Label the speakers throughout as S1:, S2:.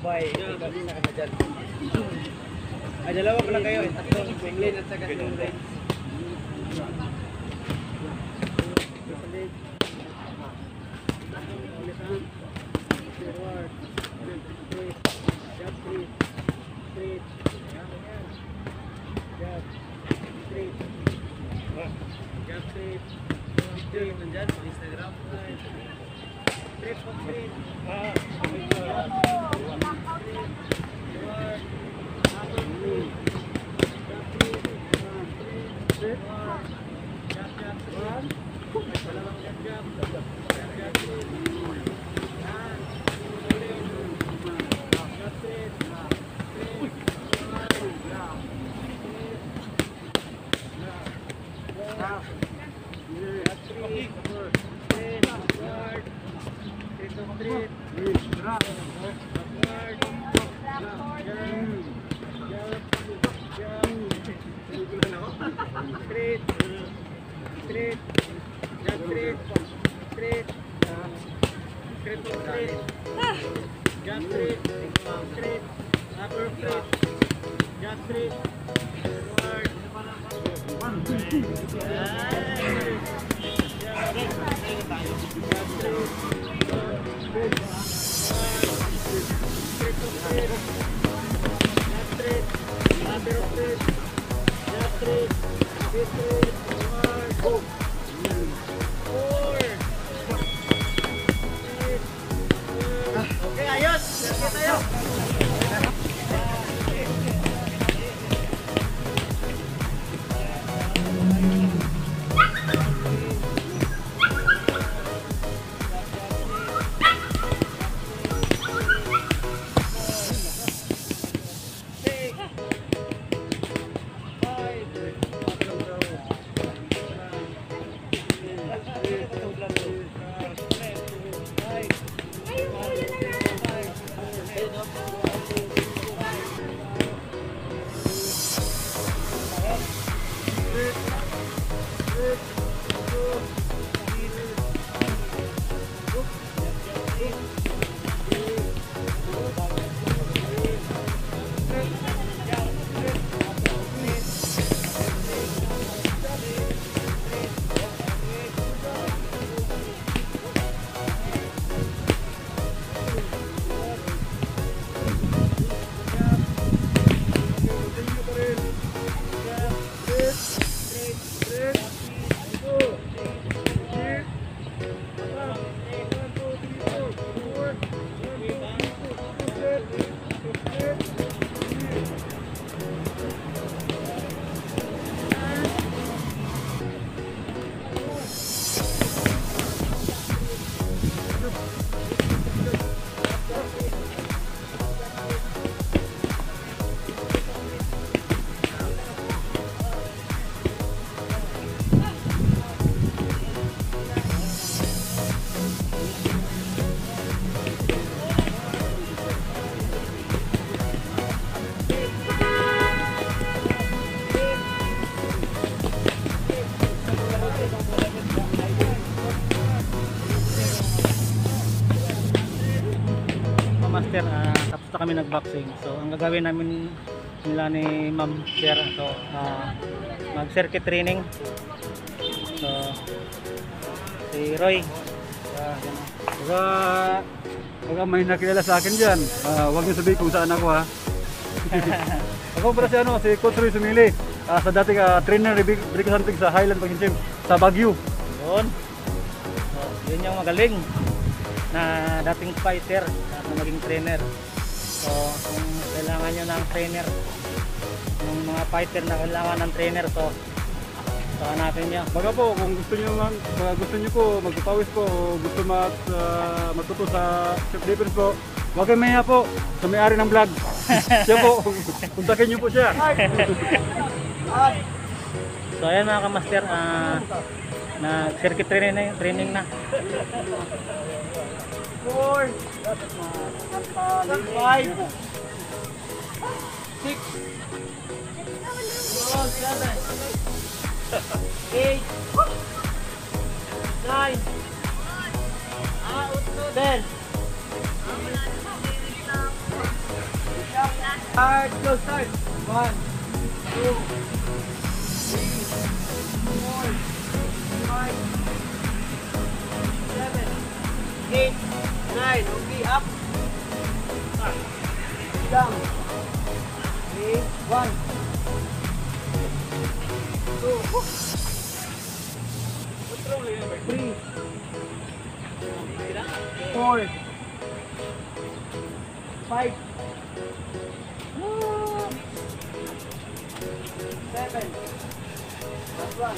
S1: Boy, ikaw isa ka na dyan. Ay, dalawa pa lang kayo. Tatlong swing lane at saka swing lane.
S2: Master, tapos na kami nag-boxing. So ang gagawin namin nila ni Ma'am Sir, so mag-circuit training. So si Roy,
S3: baka may nakilala sa akin dyan, huwag niyo sabihin kung saan ako ha. Ako pala si Coach Roy Sumili, sa dating trainer ni Ricky Santig sa Highland Pag Gym sa Baguio.
S2: Yun. So, yun yung magaling na dating fighter na maging trainer. So kung kailangan nyo ng trainer, yung mga fighter na kailangan ng trainer, so hanapin nyo.
S3: Baga po, kung gusto nyo po magpapawis po o gusto matuto sa self-defense po, huwag kayo maya po sa may-ari ng vlog. Siya po, puntakin nyo po siya.
S2: So ayan mga kamaster, na circuit training na.
S1: 4 5 6 7 8 9 10 Start, go, start. 1, 2, 3, 4, 5, 7, 8, 9. Okay, up. Down. 3, 1, 2, 3, 4, 5, 7. Last one.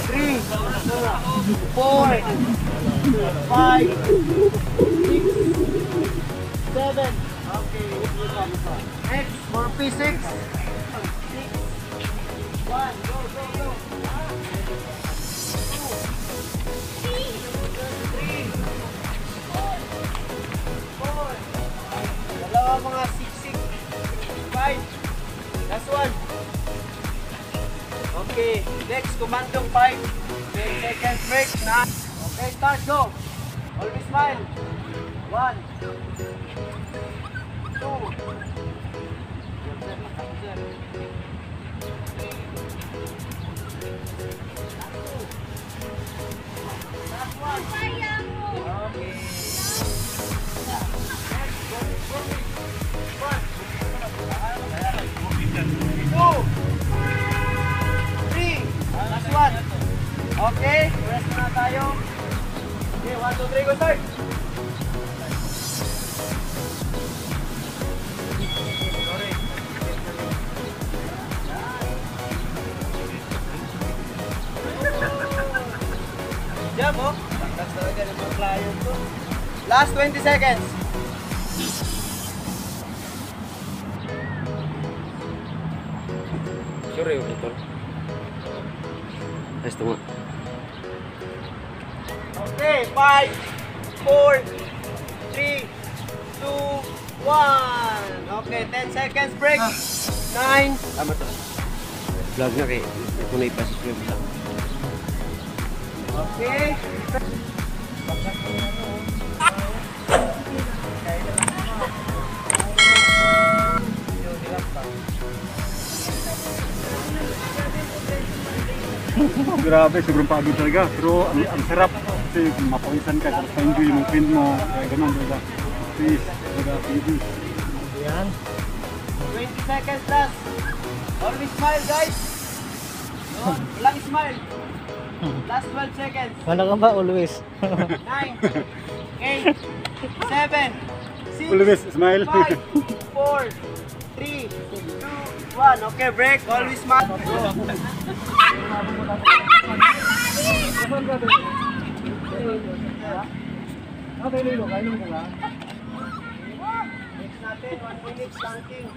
S1: 3, 4, 5, 6, 7. Okay, next for P6. 6, 1, go, go, go. 4, dalawa mga 6, 5. Last one. Okay, next kumandong 5. 10 seconds break na. Okay, start, go. Always smile. 1, 2. Last one. Okay. Last one. Okay, rest na tayo. Okay, 1, 2, 3, go start. Jump, oh. Pagkas talaga ng mga client ko. Last 20 seconds.
S4: Sure yung ito. Ayos ito nga.
S1: Okay, 5, 4, 3, 2, 1. Okay, 10 seconds break. 9.
S4: Tama to. Vlog na kay. Ito na ipasubscribe lang.
S1: Okay.
S3: Grabe, sobrang pagod talaga. Pero ang sarap kasi mapawisan ka, tapos ma-enjoy yung friend mo. Kaya ganun, diba? Please, diba? Thank you.
S2: Yan.
S1: 20 seconds last. Always smile, guys. No, walang smile. Last 12 seconds.
S2: Wala ka ba always?
S1: 9, 8, 7, 6,
S3: Always smile.
S1: 5, 4, 3, 2, 1. Okay, break. Always smile. Next natin, 1 minute counting.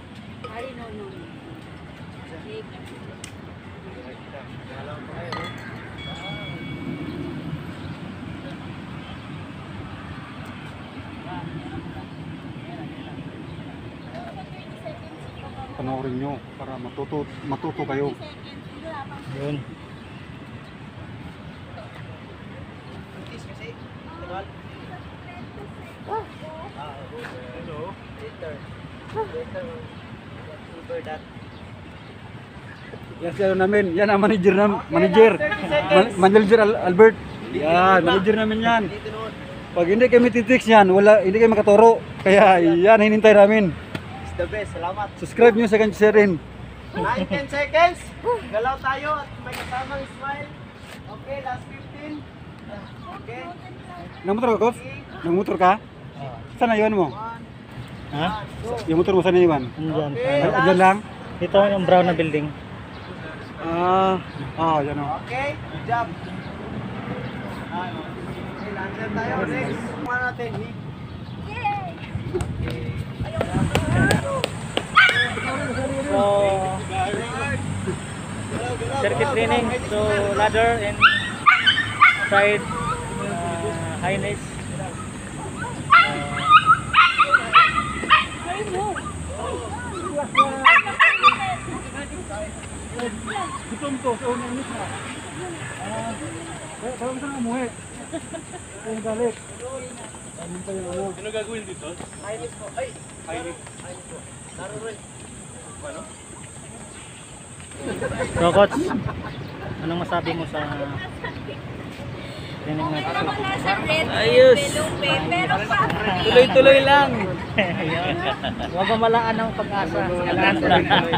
S3: Panoorin nyo para matuto kayo.
S2: Yun.
S1: Kasi, manual. Hello. Later. Later. Silver dot.
S3: Yan si ano namin, yan ang manager manager Albert. Yan, manager namin yan.
S1: Dito noon.
S3: Pag hindi kami titiks yan, hindi kayo makaturo. Kaya yan, hinintay namin.
S1: It's the best. Salamat.
S3: Subscribe nyo sa kanya rin.
S1: 9-10 seconds. Galaw tayo at may kasamang smile. Okay, last 15. Okay.
S3: Nangmotor ka, Coach? Nangmotor ka? Saan na iwan mo?
S1: 1,
S2: Ha?
S1: go.
S3: Yung motor mo saan na iwan?
S2: Andyan.
S1: Okay,
S3: Diyan lang?
S2: Ito yung brown na building.
S3: Yan o.
S1: Okay, good job. Okay, lander tayo. Next, kumana natin. Hip.
S2: So, circuit training. So, ladder and side highness.
S3: Gutom to, sa unang minute na. Parang saan umuwi? Ang galit. Ano pa yung ano?
S1: Ano gagawin dito? Highlight po. Ay! Highlight po. Laro rin. Ano?
S2: So coach, anong masabi mo sa training natin?
S5: Ayos. Tuloy-tuloy lang.
S2: Huwag mamalaan ng pag-asa. Kailangan tuloy-tuloy.